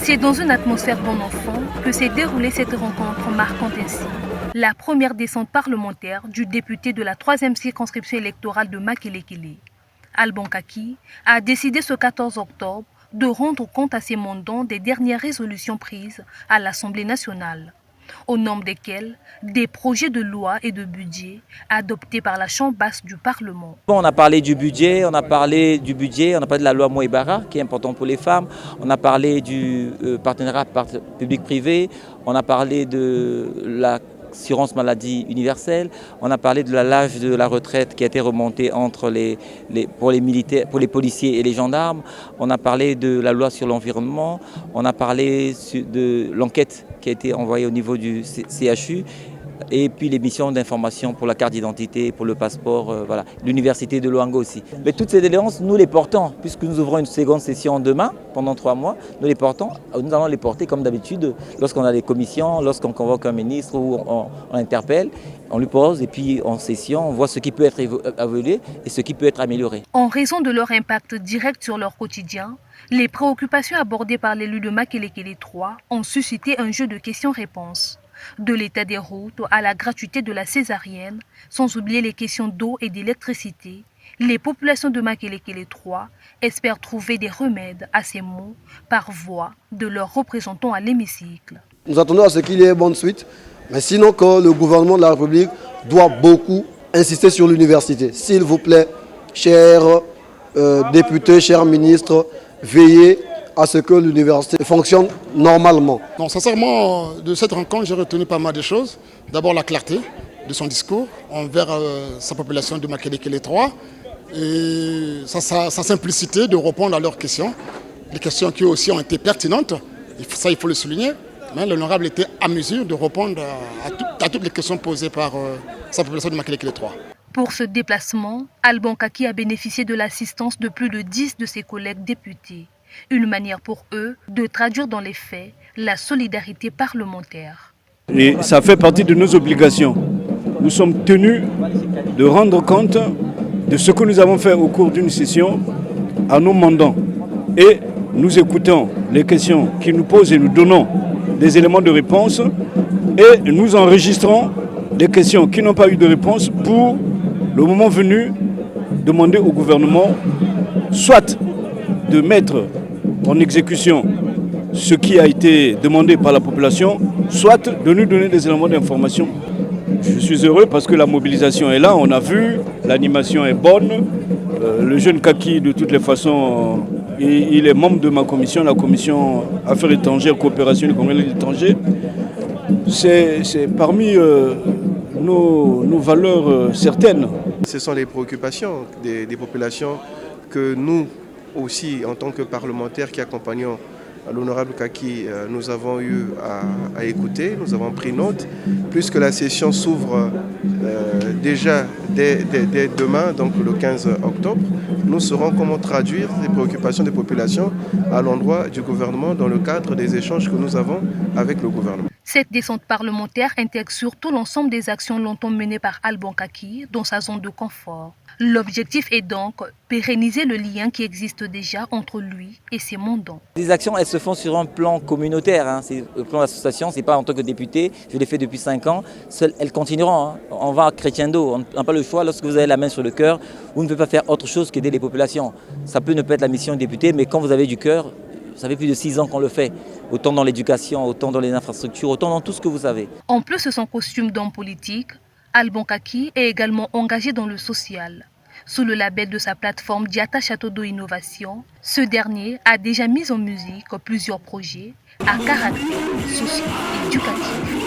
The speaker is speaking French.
C'est dans une atmosphère bon enfant que s'est déroulée cette rencontre marquant ainsi la première descente parlementaire du député de la 3e circonscription électorale de Makelekele. Alban Kaki a décidé ce 14 octobre de rendre compte à ses mandants des dernières résolutions prises à l'Assemblée nationale, au nombre desquels des projets de loi et de budget adoptés par la Chambre basse du Parlement. On a parlé du budget, on a parlé de la loi Moïbara qui est important pour les femmes, on a parlé du partenariat public-privé, on a parlé de l'assurance maladie universelle, on a parlé de l'âge de la retraite qui a été remonté pour les militaires, pour les policiers et les gendarmes, on a parlé de la loi sur l'environnement, on a parlé de l'enquête qui a été envoyée au niveau du CHU, et puis les missions d'information pour la carte d'identité, pour le passeport, voilà. L'université de Luango aussi. Mais toutes ces doléances, nous les portons, puisque nous ouvrons une seconde session demain, pendant 3 mois, nous allons les porter comme d'habitude, lorsqu'on a des commissions, lorsqu'on convoque un ministre ou on interpelle, on lui pose et puis en session, on voit ce qui peut être évolué et ce qui peut être amélioré. En raison de leur impact direct sur leur quotidien, les préoccupations abordées par l'élu de Makelekele 3 ont suscité un jeu de questions-réponses. De l'état des routes à la gratuité de la césarienne, sans oublier les questions d'eau et d'électricité, les populations de Makelekele 3 espèrent trouver des remèdes à ces maux par voie de leurs représentants à l'hémicycle. Nous attendons à ce qu'il y ait bonne suite, mais sinon que le gouvernement de la République doit beaucoup insister sur l'université. S'il vous plaît, chers députés, chers ministres, veillez à ce que l'université fonctionne normalement. Non, sincèrement, de cette rencontre, j'ai retenu pas mal de choses. D'abord, la clarté de son discours envers sa population de Makelekele 3 et sa simplicité de répondre à leurs questions. Les questions qui aussi ont été pertinentes, ça il faut le souligner, mais l'honorable était à mesure de répondre à toutes les questions posées par sa population de Makelekele 3. Pour ce déplacement, Alban Kaki a bénéficié de l'assistance de plus de 10 de ses collègues députés. Une manière pour eux de traduire dans les faits la solidarité parlementaire. Et ça fait partie de nos obligations. Nous sommes tenus de rendre compte de ce que nous avons fait au cours d'une session à nos mandants. Et nous écoutons les questions qu'ils nous posent et nous donnons des éléments de réponse. Et nous enregistrons les questions qui n'ont pas eu de réponse pour, le moment venu, demander au gouvernement soit de mettre en exécution ce qui a été demandé par la population, soit de nous donner des éléments d'information. Je suis heureux parce que la mobilisation est là, on a vu, l'animation est bonne. Le jeune Kaki, de toutes les façons, il est membre de ma commission, la commission Affaires étrangères, coopération et commerce étranger. C'est parmi nos valeurs certaines. Ce sont les préoccupations des populations que nous, aussi, en tant que parlementaires qui accompagnons l'honorable Kaki, nous avons eu à écouter, nous avons pris note. Puisque la session s'ouvre déjà dès demain, donc le 15 octobre, nous saurons comment traduire les préoccupations des populations à l'endroit du gouvernement dans le cadre des échanges que nous avons avec le gouvernement. Cette descente parlementaire intègre surtout l'ensemble des actions longtemps menées par Alban Kaki dans sa zone de confort. L'objectif est donc pérenniser le lien qui existe déjà entre lui et ses mandants. Les actions, elles se font sur un plan communautaire, hein. C'est le plan d'association, c'est pas en tant que député, je l'ai fait depuis 5 ans, elles continueront. Hein. On va à crescendo, on n'a pas le choix, lorsque vous avez la main sur le cœur, vous ne pouvez pas faire autre chose qu'aider les populations. Ça peut ne pas être la mission du député, mais quand vous avez du cœur, ça fait plus de 6 ans qu'on le fait, autant dans l'éducation, autant dans les infrastructures, autant dans tout ce que vous savez. En plus de son costume d'homme politique, Alban Kaki est également engagé dans le social. Sous le label de sa plateforme Diata Château d'eau Innovation, ce dernier a déjà mis en musique plusieurs projets à caractère socio-éducatif.